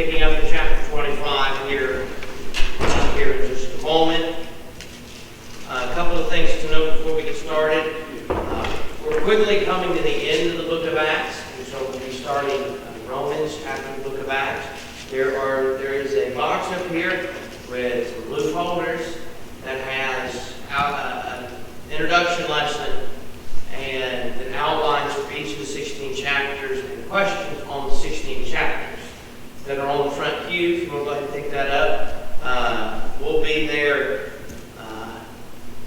picking up in chapter 25 here in just a moment. A couple of things to note before we get started. We're quickly coming to the end of the book of Acts, and so we'll be starting Romans after the book of Acts. There is a box up here with some blue folders that has an introduction lesson and an outlines for each of the 16 chapters and questions on the 16 chapters that are on the front pew. If you want to go ahead and pick that up, we'll be there.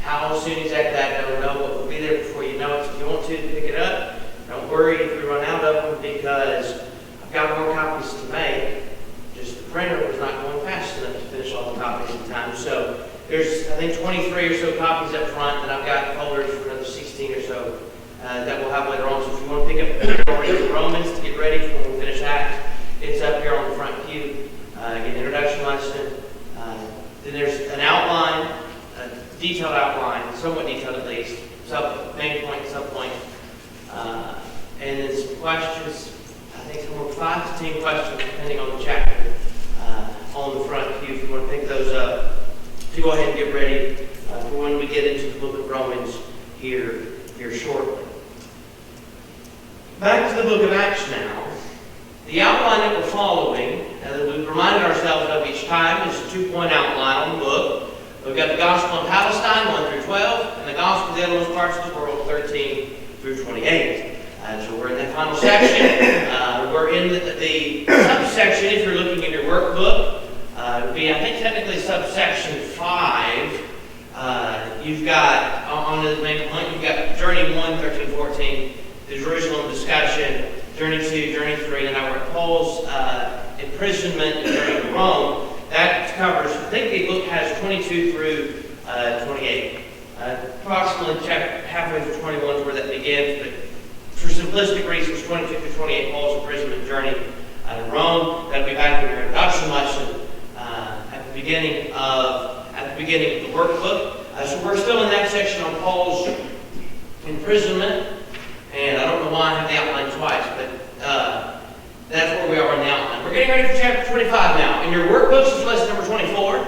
How soon exactly, I don't know, but we'll be there before you know it. So if you want to pick it up, don't worry if we run out of them, because I've got more copies to make. Just the printer was not going fast enough to finish all the copies in time. So there's, I think, 23 or so copies up front, and I've got folders for another 16 or so that we'll have later on. So if you want to pick up Romans to get ready for when we finish Acts, it's up here on the front pew. Again, introduction lesson. Then there's an outline, a detailed outline, somewhat detailed at least, main point, sub point, and then some questions. I think somewhere 5 to 10 questions depending on the chapter on the front pew. If you want to pick those up, to go ahead and get ready for when we get into the book of Romans here shortly. Back to the book of Acts now. The outline that we're following, that we've reminded ourselves of each time, is a 2-point outline on the book. We've got the Gospel of Palestine, 1 through 12, and the Gospel of the othermost parts of the world, 13 through 28. So we're in that final section. We're in the subsection, if you're looking in your workbook, it would be, I think, technically subsection 5. You've got, on the main point, you've got Journey 1, 13, 14, the Jerusalem discussion, Journey 2, Journey 3, and now we're at Paul's imprisonment and journey to Rome. That covers, I think the book has 22 through 28. Approximately halfway through 21 is where that begins, but for simplistic reasons, 22 through 28, Paul's imprisonment and journey to Rome. That'll be back in your introduction lesson at the beginning of the workbook. So we're still in that section on Paul's imprisonment, and I don't know why I have the outline twice, but that's where we are in the outline. We're getting ready for chapter 25 now. In your workbooks, it's lesson number 24.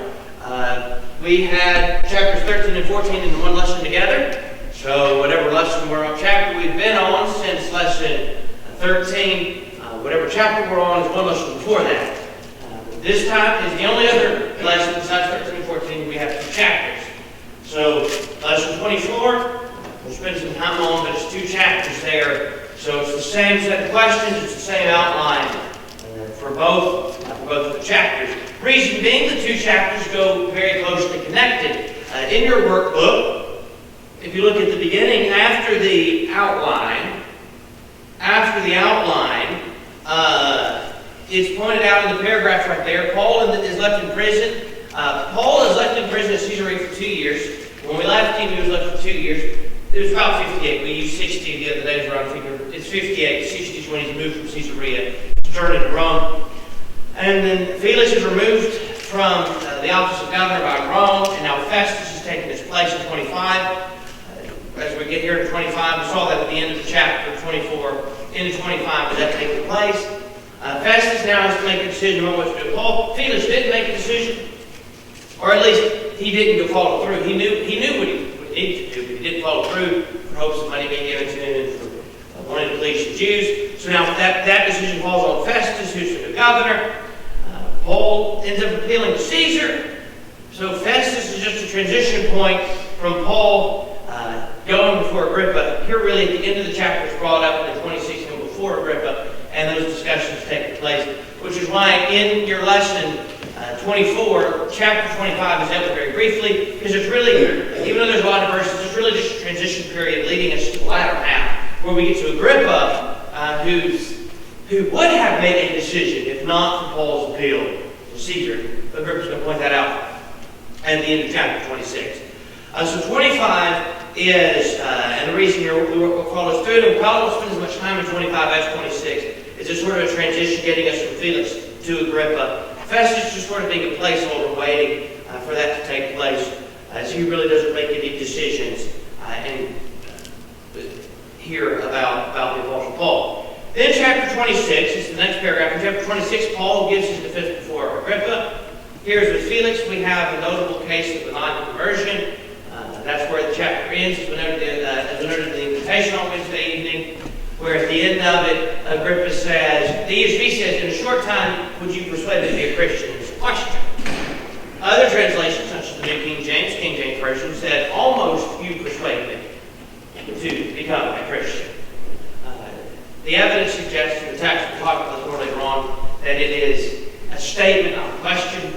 We had chapters 13 and 14 in one lesson together. So whatever lesson chapter we've been on since lesson 13, whatever chapter we're on is one lesson before that. This time is the only other lesson besides 13 and 14 we have 2 chapters. So lesson 24, we'll spend some time on, but it's 2 chapters there. So it's the same set of questions, it's the same outline for both of the chapters. Reason being, the 2 chapters go very closely connected. In your workbook, if you look at the beginning, after the outline, it's pointed out in the paragraph right there. Paul is left in prison. Paul is left in prison at Caesarea for 2 years. When we left him, he was left for 2 years. It was about 58. We used 60 the other day for our figure. It's 58. 60 is when he's moved from Caesarea to journey to Rome. And then Felix is removed from the office of governor by Rome, and now Festus is taking his place in 25. As we get here to 25, we saw that at the end of the chapter 24. Into 25 was that taking place. Festus now has to make a decision on what to do. Felix didn't make a decision, or at least he didn't go follow through. He knew what he needed to do, but he didn't follow through for hopes of money being given to him and for wanting to please the Jews. So now that decision falls on Festus, who's the new governor. Paul ends up appealing to Caesar. So Festus is just a transition point from Paul going before Agrippa. Here really at the end of the chapter is brought up in the 26th and before Agrippa, and those discussions take place, which is why in your lesson 24, chapter 25 is dealt with very briefly, because it's really, even though there's a lot of verses, it's really just a transition period leading us to the latter half, where we get to Agrippa, who would have made a decision if not for Paul's appeal to Caesar. Agrippa's going to point that out at the end of chapter 26. So 25 is, and the reason we'll follow through, and we'll probably spend as much time in 25 as 26, is just sort of a transition getting us from Felix to Agrippa. Festus just sort of being a placeholder waiting for that to take place, as he really doesn't make any decisions here about the Apostle Paul. Then chapter 26 is the next paragraph. In chapter 26, Paul gives his defense before Agrippa. Here's with Felix, we have a notable case of a non-conversion. That's where the chapter ends, as we noted in the invitation on Wednesday evening, where at the end of it, Agrippa says, the ESV says, in a short time, would you persuade me to be a Christian? It's a question. Other translations, such as the New King James Version, said, almost you persuade me to become a Christian. The evidence suggests, in the text we'll talk about more later on, that it is a statement, not a question.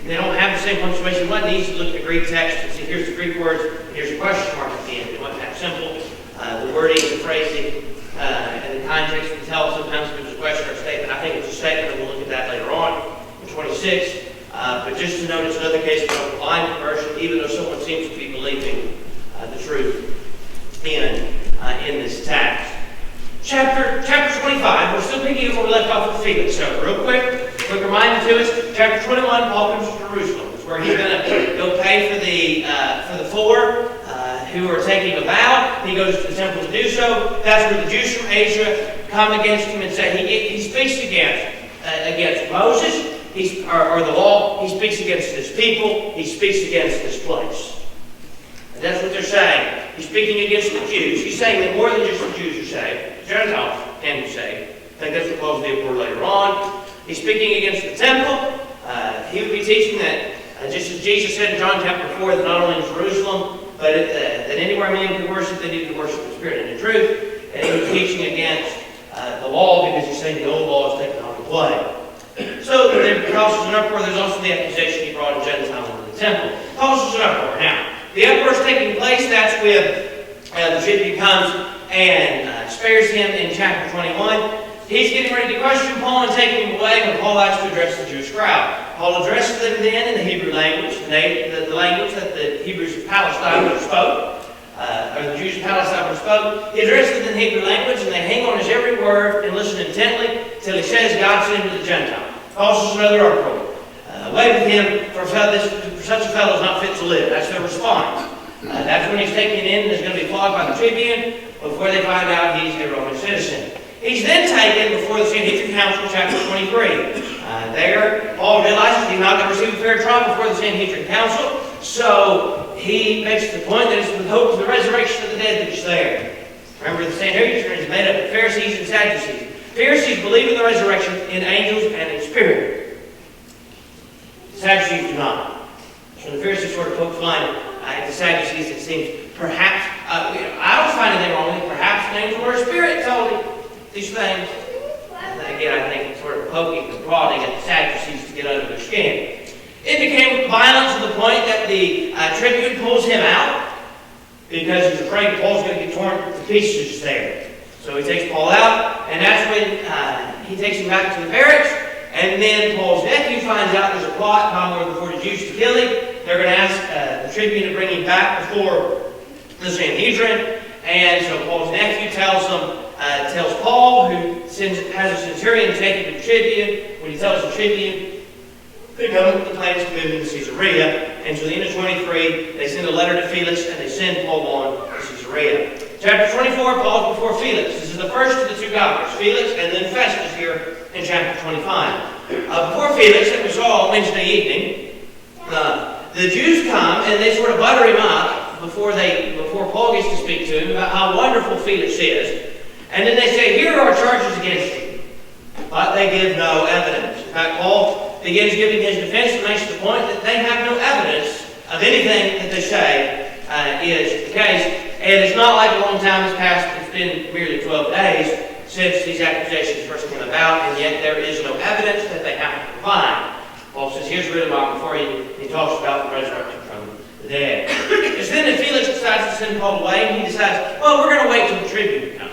They don't have the same punctuation. It wasn't easy to look at the Greek text and see, here's the Greek words, and here's a question mark at the end. It wasn't that simple. The wording, the phrasing, and the context can tell sometimes if it was a question or a statement. I think it's a statement, and we'll look at that later on in 26. But just to note, it's another case of a blind conversion, even though someone seems to be believing the truth in this text. Chapter 25, we're still picking up where we left off with Felix. So real quick reminder to us, chapter 21, Paul comes to Jerusalem. It's where he's going to go pay for the four who are taking a vow. He goes to the temple to do so. That's where the Jews from Asia come against him and say, he speaks against Moses, or the law. He speaks against his people. He speaks against this place. And that's what they're saying. He's speaking against the Jews. He's saying that more than just the Jews are saved. Gentiles can be saved. I think that's what Paul's deal for later on. He's speaking against the temple. He would be teaching that, just as Jesus said in John chapter 4, that not only in Jerusalem, but that anywhere men could worship, they needed to worship in spirit and in truth. And he was teaching against the law, because he's saying the old law is taken off the play. So there causes an uproar. There's also the accusation he brought a Gentile into the temple. Causes an uproar. Now, the uproar is taking place. That's when the tribune comes and spares him in chapter 21. He's getting ready to question Paul and take him away when Paul likes to address the Jewish crowd. Paul addresses them then in the Hebrew language, the language that the Hebrews of Palestine would have spoke, or the Jews of Palestine would have spoke. He addresses them in Hebrew language, and they hang on his every word and listen intently till he says, God send him to the Gentile. Causes another uproar. Away with him, for such a fellow is not fit to live. That's their response. That's when he's taken in and is going to be flogged by the tribune before they find out he's a Roman citizen. He's then taken before the Sanhedrin Council, chapter 23. There, Paul realizes he's not going to receive a fair trial before the Sanhedrin Council, so he makes the point that it's with hope of the resurrection of the dead that he's there. Remember, the Sanhedrin is made up of Pharisees and Sadducees. Pharisees believe in the resurrection in angels and in spirit. The Sadducees do not. So the Pharisees sort of poke fun at the Sadducees. It seems perhaps, I don't find anything wrong with it, perhaps an angel or a spirit told him these things. And again, I think it's sort of poking and prodding at the Sadducees to get under their skin. It became violent to the point that the tribune pulls him out because he's afraid Paul's going to get torn to pieces there. So he takes Paul out, and that's when he takes him back to the barracks. And then Paul's nephew finds out there's a plot common before the Jews to kill him. They're going to ask the tribune to bring him back before the Sanhedrin. And so Paul's nephew tells Paul, who has a centurion take him to the tribune. When he tells the tribune, they come with the plans to move him to Caesarea. And so at the end of 23, they send a letter to Felix, and they send Paul on to Caesarea. Chapter 24, Paul's before Felix. This is the first of the two governors, Felix and then Festus here in chapter 25. Before Felix, that we saw on Wednesday evening, the Jews come and they sort of butter him up before Paul gets to speak to him about how wonderful Felix is. And then they say, here are charges against him. But they give no evidence. In fact, Paul begins giving his defense and makes the point that they have no evidence of anything that they say is the case. And it's not like a long time has passed. It's been merely 12 days since these accusations first came about, and yet there is no evidence that they have to provide. Paul says, here's really why before he talks about the resurrection from the dead. It's then that Felix decides to send Paul away, and he decides, well, we're going to wait till the tribune comes.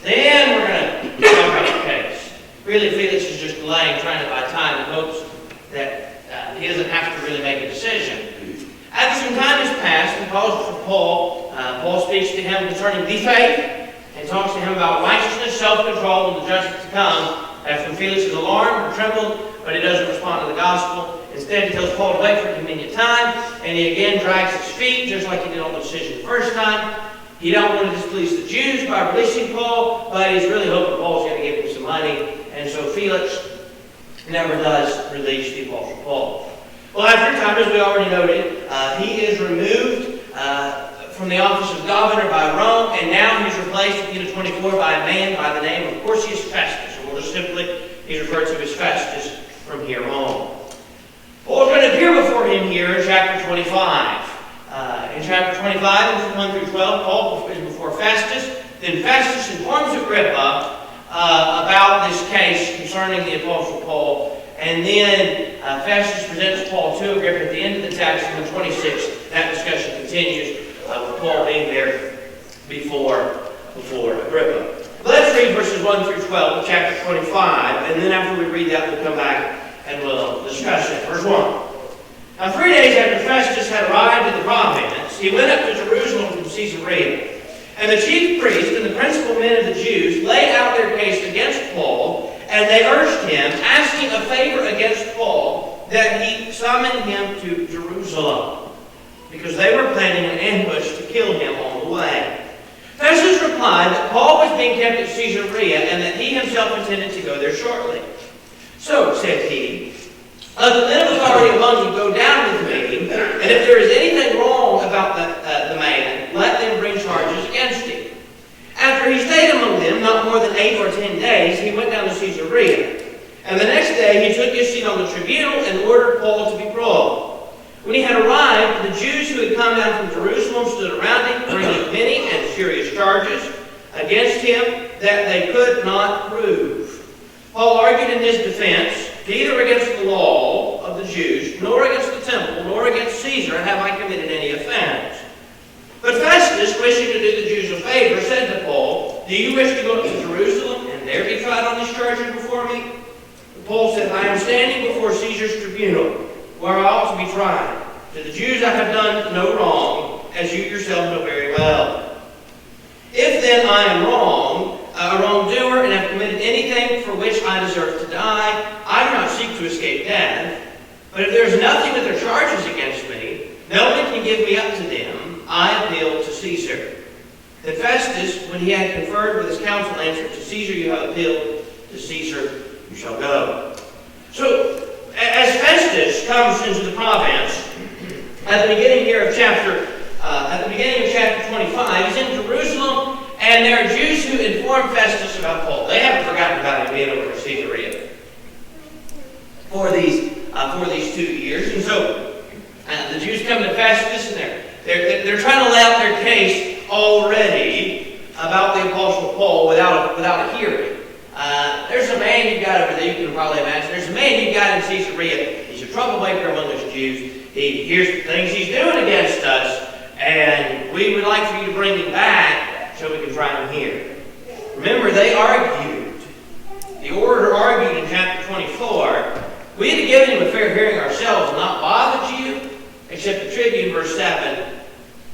Then we're going to talk about the case. Really, Felix is just delaying, trying to buy time in hopes that he doesn't have to really make a decision. After some time has passed, and calls for Paul, Paul speaks to him concerning the faith, and talks to him about righteousness, self-control, and the justice to come. That's when Felix is alarmed or trembled, but he doesn't respond to the gospel. Instead, he tells Paul to wait for a convenient time, and he again drags his feet, just like he did on the decision the first time. He don't want to displease the Jews by releasing Paul, but he's really hoping Paul's going to give him some money. And so Felix never does release the Apostle Paul. Well, after a time, as we already noted, he is removed from the office of governor by Rome, and now he's replaced at the end of 24 by a man by the name of Porcius Festus. And we'll just simply, he's referred to as Festus from here on. Paul's going to appear before him here in chapter 25. In chapter 25, 1 through 12, Paul is before Festus. Then Festus informs Agrippa about this case concerning the Apostle Paul. And then Festus presents Paul to Agrippa at the end of the text. In the 26th, that discussion continues with Paul being there before Agrippa. Let's read verses 1 through 12 of chapter 25. And then after we read that, we'll come back and we'll discuss it. Verse 1. Now 3 days after Festus had arrived in the province, he went up to Jerusalem from Caesarea. And the chief priest and the principal men of the Jews laid out their case against Paul, and they urged him, asking a favor against Paul, that he summon him to Jerusalem, because they were planning an ambush to kill him on the way. Festus replied that Paul was being kept at Caesarea, and that he himself intended to go there shortly. So, said he, let the men of authority among you go down with me, and if there is anything wrong about the man, let them bring charges against him. After he stayed among them not more than 8 or 10 days, he went down to Caesarea. And the next day he took his seat on the tribunal and ordered Paul to be brought. When he had arrived, the Jews who had come down from Jerusalem stood around him, bringing many and serious charges against him that they could not prove. Paul argued in his defense, neither against the law of the Jews, nor against the temple, nor against Caesar have I committed any offense. But Festus, wishing to do the Jews a favor, said to Paul, do you wish to go up to Jerusalem and there be tried on these charges before me? But Paul said, I am standing before Caesar's tribunal, where I ought to be tried. To the Jews I have done no wrong, as you yourself know very well. If then I am a wrongdoer, and have committed anything for which I deserve to die, I do not seek to escape death. But if there is nothing that their charges against me, no one can give me up to them. I appeal to Caesar. Then Festus, when he had conferred with his council, answered, to Caesar you have appealed, to Caesar you shall go. So, as Festus comes into the province, at the beginning here of chapter 25, he's in Jerusalem, and there are Jews who inform Festus about Paul. They haven't forgotten about him being over at Caesarea for these 2 years. And so the Jews come to Festus, and they're trying to lay out their case already about the Apostle Paul without a hearing. There's a man you've got over there, you can probably imagine. There's a man you've got in Caesarea. He's a troublemaker among us Jews. Here's the things he's doing against us, and we would like for you to bring him back so we can try him here. Remember, they argued. The orator argued in chapter 24. We had given him a fair hearing ourselves and not bothered you, except the tribune, verse 7,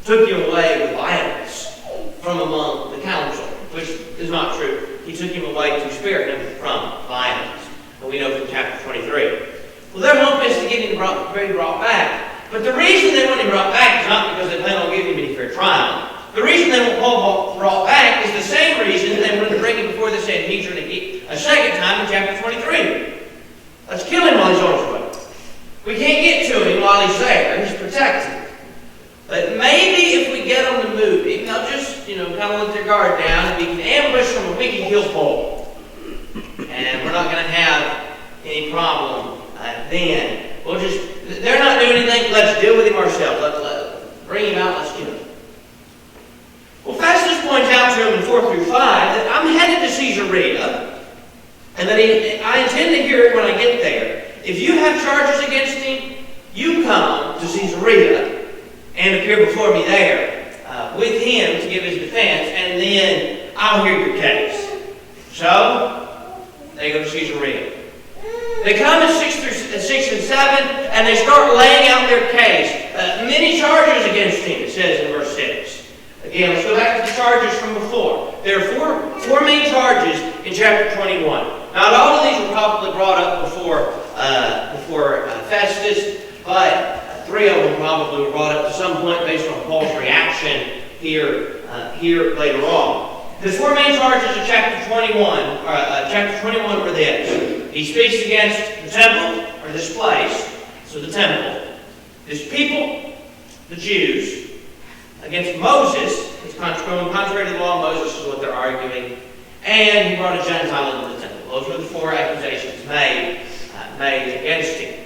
took him away with violence from among the council, which is not true. He took him away to spare him from violence. And we know from chapter 23. Well, their hope is to get him brought back. But the reason they want him brought back is not because they plan on giving him any fair trial. The reason they want Paul brought back is the same reason they wanted to bring him before the Sanhedrin a second time in chapter 23. Let's kill him while he's on his way. We can't get to him while he's there. He's protected. But maybe if we get them to move him, they'll just, kind of let their guard down, and we can ambush him and we can kill Paul. And we're not going to have any problem then. They're not doing anything, let's deal with him ourselves. Let's bring him out, let's kill him. Well, Festus points out to him in 4 through 5 that I'm headed to Caesarea, and that I intend to hear it when I get there. If you have charges against him, you come to Caesarea and appear before me there with him to give his defense, and then I'll hear your case. So, they go to Caesarea. They come in 6 and 7, and they start laying out their case. Many charges against him, it says in verse 6. Again, let's go back to the charges from before. There are four main charges in chapter 21. Now, all of these were probably brought up before Festus, but 3 of them probably were brought up at some point based on Paul's reaction here here later on. His four main charges of chapter 21 were this. He speaks against the temple, or this place, so the temple, this people, the Jews, against Moses, it's going contrary to the law of Moses is what they're arguing, and he brought a Gentile into the temple. Those were the four accusations made against him.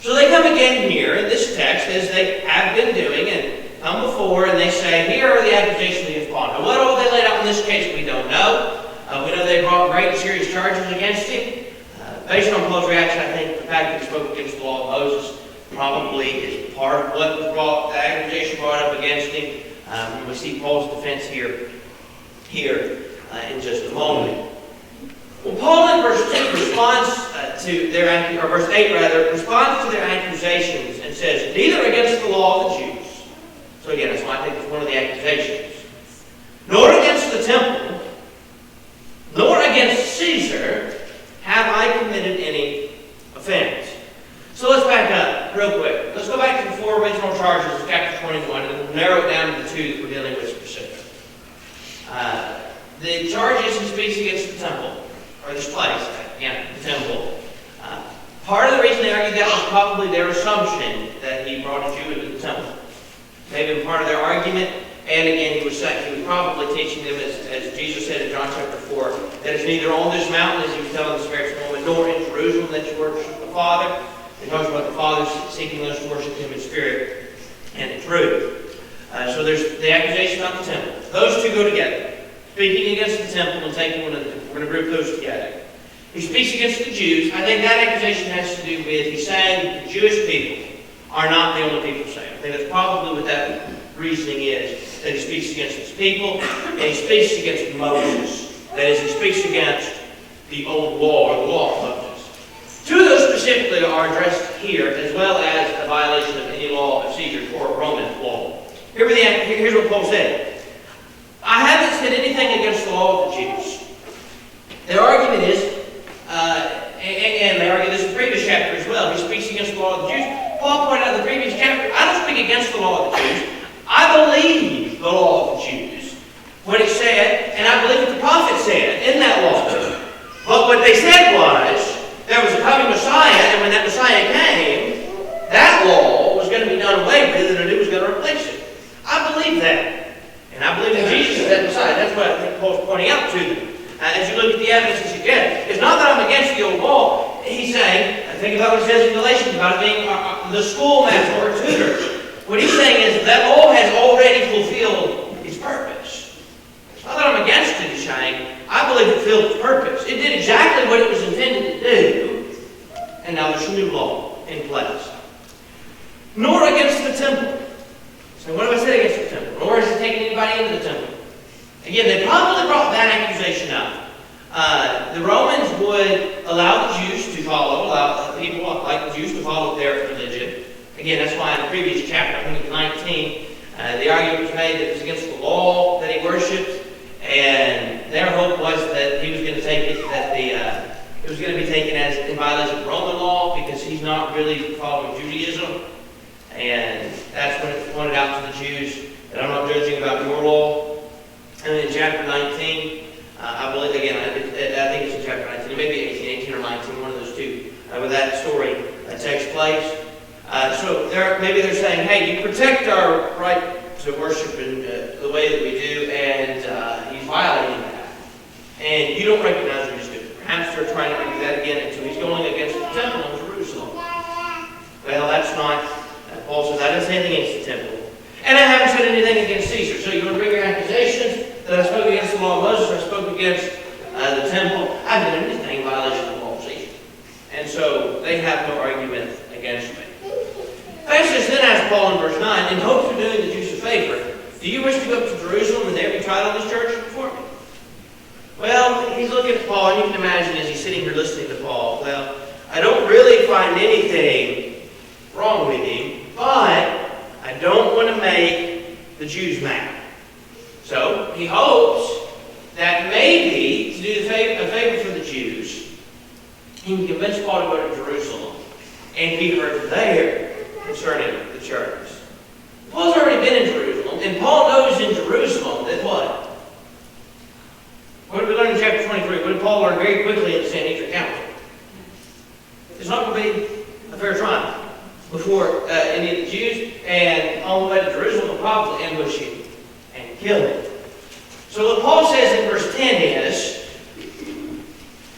So they come again here in this text, as they have been doing and come before, and they say, here are the accusations they have brought. Now, what all they laid out in this case, we don't know. We know they brought great and serious charges against him. Based on Paul's reaction, I think the fact that he spoke against the law of Moses probably is part of what was brought, the accusation brought up against him. We see Paul's defense here in just a moment. Well, Paul in verse 2 responds to their, or verse 8 rather, responds to their accusations and says, neither against the law of the Jews. So again, that's why I think it's one of the accusations. Nor against the temple, nor against Caesar have I committed any offense. So let's back up real quick. Let's go back to the four original charges of chapter 21 and we'll narrow it down to the two that we're dealing with specifically. The charges he speaks against the temple, or this place, the temple. Part of the reason they argued that was probably their assumption that he brought a Jew into the temple. Maybe part of their argument, and again, he was probably teaching them, as Jesus said in John chapter 4, that it's neither on this mountain, as he was telling the Samaritan woman, nor in Jerusalem that you worship the Father. He talks about the Father seeking those to worship him in spirit and in truth. So there's the accusation about the temple. Those two go together. Speaking against the temple and taking one of them. We're going to group those together. He speaks against the Jews. I think that accusation has to do with, he's saying the Jewish people are not the only people saved. I think that's probably what that reasoning is, that he speaks against his people, and he speaks against Moses. That is, he speaks against the old law, or the law of Moses. Two of those specifically are addressed here, as well as a violation of any law of Caesar or Roman law. Here's what Paul said. I haven't said anything against the law of the Jews. Their argument is, and they argue this in the previous chapter as well, he speaks against the law of the Jews. Paul pointed out in the previous chapter, I don't speak against the law of the Jews. I believe the law of the Jews. What it said, and I believe what the prophet said in that law. But what they said was, there was a coming Messiah, and when that Messiah came, that law was going to be done away with, and a new was going to replace it. I believe that. And I believe in Jesus as that Messiah. That's what I think Paul's pointing out to them. As you look at the evidence he suggests, it's not that I'm against the old law. He's saying, I think about what he says in Galatians about it being the schoolmaster or tutor. What he's saying is that law has already fulfilled its purpose. It's not that I'm against it, he's saying. I believe it fulfilled its purpose. It did exactly what it was intended to do, and now there's a new law in place. Nor against the temple. So what have I said against the temple? Nor has it taken anybody into the temple. Again, they probably brought that accusation up. The Romans would allow the Jews to allow people like the Jews to follow their religion. Again, that's why in the previous chapter, I think it's 19, the argument was made that it was against the law that he worshipped, and their hope was that he was going to take it, that it was going to be taken as in violation of Roman law because he's not really following Judaism. And that's when it's pointed out to the Jews that I'm not judging about your law. And in chapter 19, I believe, again, I think it's in chapter 19, it may be 18 or 19, one of those two, where that story takes place. So maybe they're saying, hey, you protect our right to worship in the way that we do, and he's violating that. And you don't recognize what he's doing. Perhaps they're trying to argue that again, and so he's going against the temple in Jerusalem. Well, that's not... Paul says, I didn't say anything against the temple. And I haven't said anything against Caesar. So you want to bring your accusations that I spoke against the law of Moses or I spoke against the temple. I haven't done anything in violation of the law of Caesar. And so they have no argument against me. Festus then asked Paul in verse 9, in hopes of doing the Jews a favor, do you wish to go up to Jerusalem and there be tried on this church before me? Well, he's looking at Paul, and you can imagine as he's sitting here listening to Paul, well, I don't really find anything wrong with him, but I don't want to make the Jews mad. So he hopes that maybe, to do a favor for the Jews, he can convince Paul to go to Jerusalem and be heard there concerning the churches. Paul's already been in Jerusalem, And Paul knows in Jerusalem that what? What did we learn in chapter 23? What did Paul learn very quickly in the Sanhedrin Council? It's not going to be a fair trial before any of the Jews, and on the way to Jerusalem, they'll probably ambush him and kill him. So what Paul says in verse 10 is,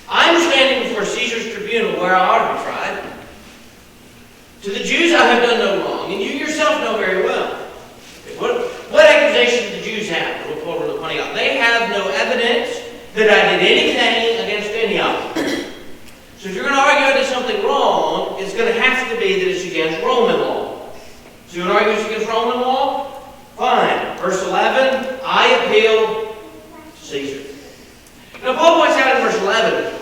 I'm standing before Caesar's tribunal where I ought to be tried. To the Jews I have done no wrong, and you yourself know very well. What accusation do the Jews have? What Paul really pointing out. They have no evidence that I did anything against any of them. So if you're going to argue I did something wrong, it's going to have to be that it's against Roman law. So you're going to argue it's against Roman law? Fine. Verse 11, I appeal to Caesar. Now Paul points out in verse 11,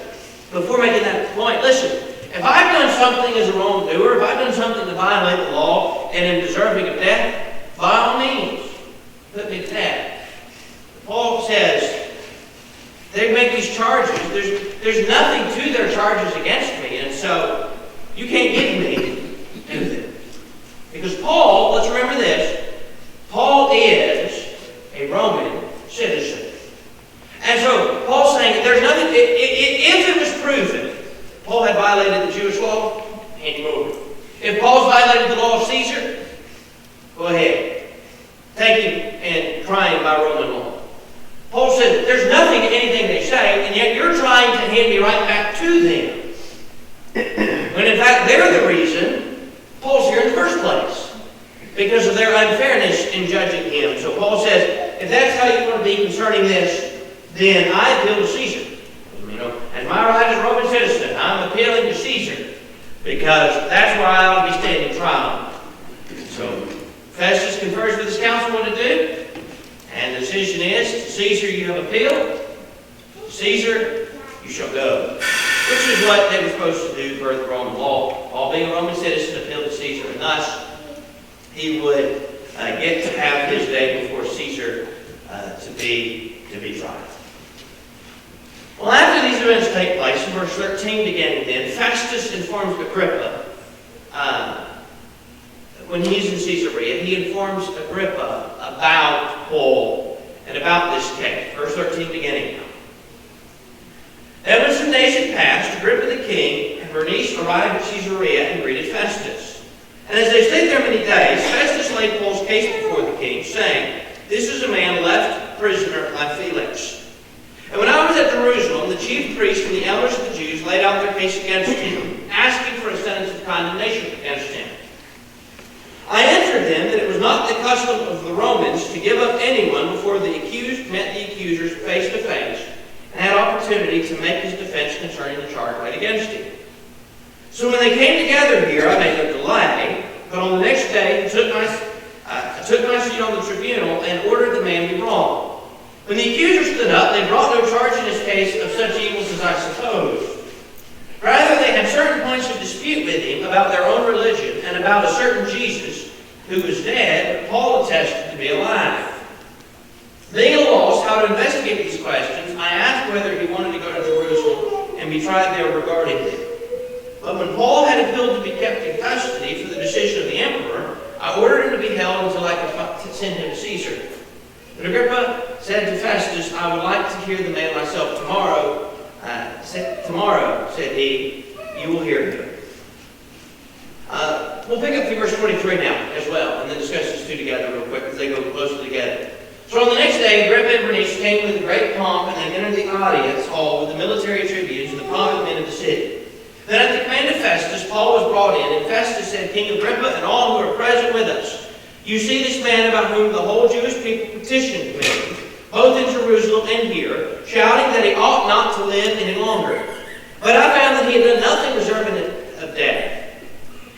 before making that point, listen, if I've done something as a wrongdoer, if I've done something to violate the law and am deserving of death, by all means, put me to death. Paul says, they make these charges. There's nothing to their charges against me, and so you can't get me to do them. Because Paul, let's remember this, Paul is a Roman citizen. And so Paul's saying there's nothing, if it was proven Paul had violated the Jewish law, hand him over. If Paul's violated the law of Caesar, go ahead. Take him and try him by Roman law. Paul said, there's nothing in anything they say, and yet you're trying to hand me right back to them. When in fact, they're the reason Paul's here in the first place. Because of their unfairness in judging him. So Paul says, if that's how you want to be concerning this, then I appeal to Caesar. And my right as a Roman citizen, I'm appealing to Caesar. Because that's where I ought to be standing trial. So Festus confers with his council what to do. And the decision is, to Caesar you have appealed. To Caesar you shall go. Which is what they were supposed to do per the Roman law. Paul being a Roman citizen appealed to Caesar. And thus, he would get to have his day before Caesar to be tried. Well, after these events take place, in verse 13 beginning then, Festus informs Agrippa, when he's in Caesarea, he informs Agrippa about Paul and about this case. Verse 13 beginning now. And when some days had passed, Agrippa the king and Bernice arrived at Caesarea and greeted Festus. And as they stayed there many days, Festus laid Paul's case before the king, saying, this is a man left prisoner by Felix. And when I was at Jerusalem, the chief priests and the elders of the Jews laid out their case against him, asking for a sentence of condemnation against him. I answered them that it was not the custom of the Romans to give up anyone before the accused met the accusers face to face and had opportunity to make his defense concerning the charge laid against him. So when they came together here, I made no delay, but on the next day I took my seat on the tribunal and ordered the man be brought. When the accusers stood up, they brought no charge in his case of such evils as I supposed. Rather, they had certain points of dispute with him about their own religion and about a certain Jesus who was dead, but Paul attested to be alive. Being at a loss how to investigate these questions, I asked whether he wanted to go to Jerusalem and be tried there regarding them. But when Paul had appealed to be kept in custody for the decision of the emperor, I ordered him to be held until I could send him to Caesar. But Agrippa said to Festus, I would like to hear the man myself tomorrow. Tomorrow, said he, you will hear him. We'll pick up through verse 23 now as well, and then discuss these two together real quick because they go closely together. So on the next day, Agrippa and Bernice came with great pomp, and they entered the audience hall with the military tribunes and the prominent men of the city. Then at the command of Festus, Paul was brought in, and Festus said, King Agrippa and all who are present with us, you see this man about whom the whole Jewish people petitioned me, both in Jerusalem and here, shouting that he ought not to live any longer. But I found that he had done nothing deserving of death.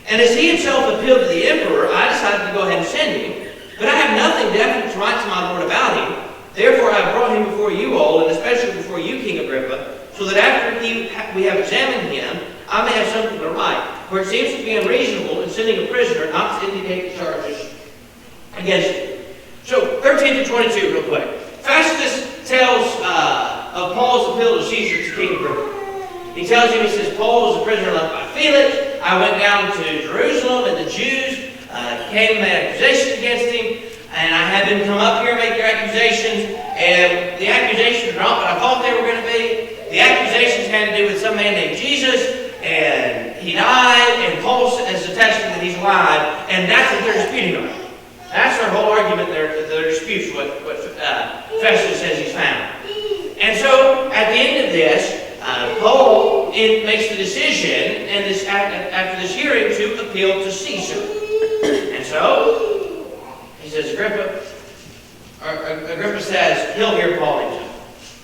And as he himself appealed to the emperor, I decided to go ahead and send him. But I have nothing definite to write to my lord about him. Therefore I have brought him before you all, and especially before you, King Agrippa, so that after we have examined him, I may have something to write. For it seems to be unreasonable in sending a prisoner not to indicate the charges against him. So 13 to 22 real quick. Festus tells of Paul's appeal to Caesar to King Agrippa. He tells him, he says, Paul was a prisoner left by Felix. I went down to Jerusalem, and the Jews came and made accusations against him. and I had them come up here and make their accusations, and the accusations are not what I thought they were going to be. The accusations had to do with some man named Jesus, and he died, and Paul is attesting that he's alive, and that's what they're disputing about. That's their whole argument, their disputes, what Festus says he's found. And so, at the end of this, Paul makes the decision, and after this hearing, to appeal to Caesar. And so, he says, Agrippa says, he'll hear Paul himself.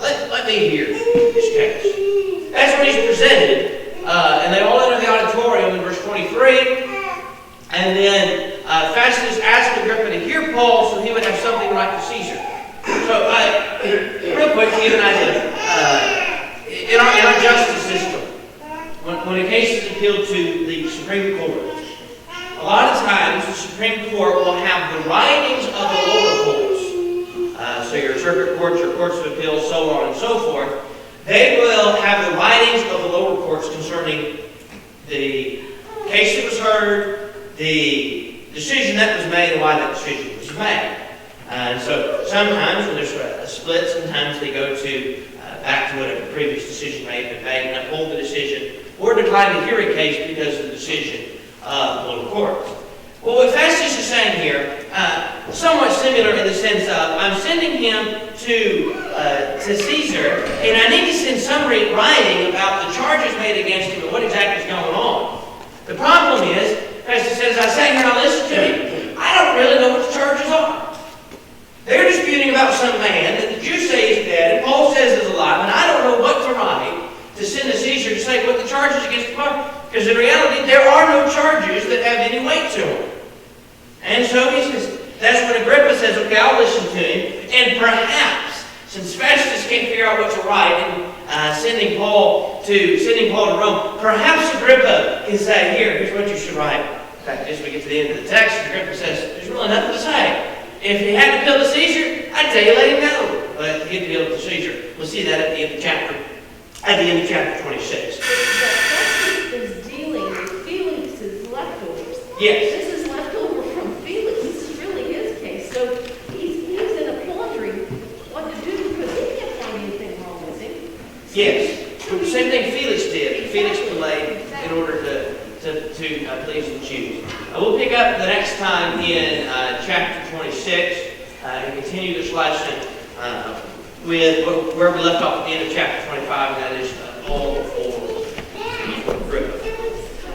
Let me hear his case. That's when he's presented, and they all enter the auditorium in verse 23, and then Festus asked Agrippa to hear Paul so he would have something to write to Caesar. So, real quick, to give an idea, in our justice system, when a case is appealed to the Supreme Court, a lot of times the Supreme Court will have the writings of the lower courts. So your circuit courts, your courts of appeals, so on and so forth. They will have the writings of the lower courts concerning the case that was heard, the decision that was made, and why that decision was made. And so sometimes when there's a split, sometimes they go to back to whatever the previous decision may have been made and uphold the decision, or decline to hear a case because of the decision of the lower court. Well, what Festus is saying here, somewhat similar in the sense of, I'm sending him to Caesar, and I need to send some writing about the charges made against him and what exactly is going on. The problem is, Festus says, I sat here and I listened to him. I don't really know what the charges are. They're disputing about some man that the Jews say is dead, and Paul says is alive, and I don't know what to write to send to Caesar to say what the charges against him are. Because in reality, there are no charges that have any weight to them. And so he says, that's when Agrippa says, okay, I'll listen to him. And perhaps, since Festus can't figure out what to write and sending Paul to Rome, perhaps Agrippa can say, here's what you should write. In fact, as we get to the end of the text, Agrippa says, there's really nothing to say. If he had to appeal to Caesar, I'd tell you let him go. But he appealed to Caesar. We'll see that at the end of chapter 26. Festus is dealing with Felix's leftovers. Yes. This is leftover from Felix. This is really his case. So he's in a quandary what to do because he can't find anything wrong with him. Yes. So same thing Felix did. Felix delayed in order to please the Jews. We'll pick up the next time in chapter 26 and continue this lesson with where we left off at the end of chapter 25, and that is all for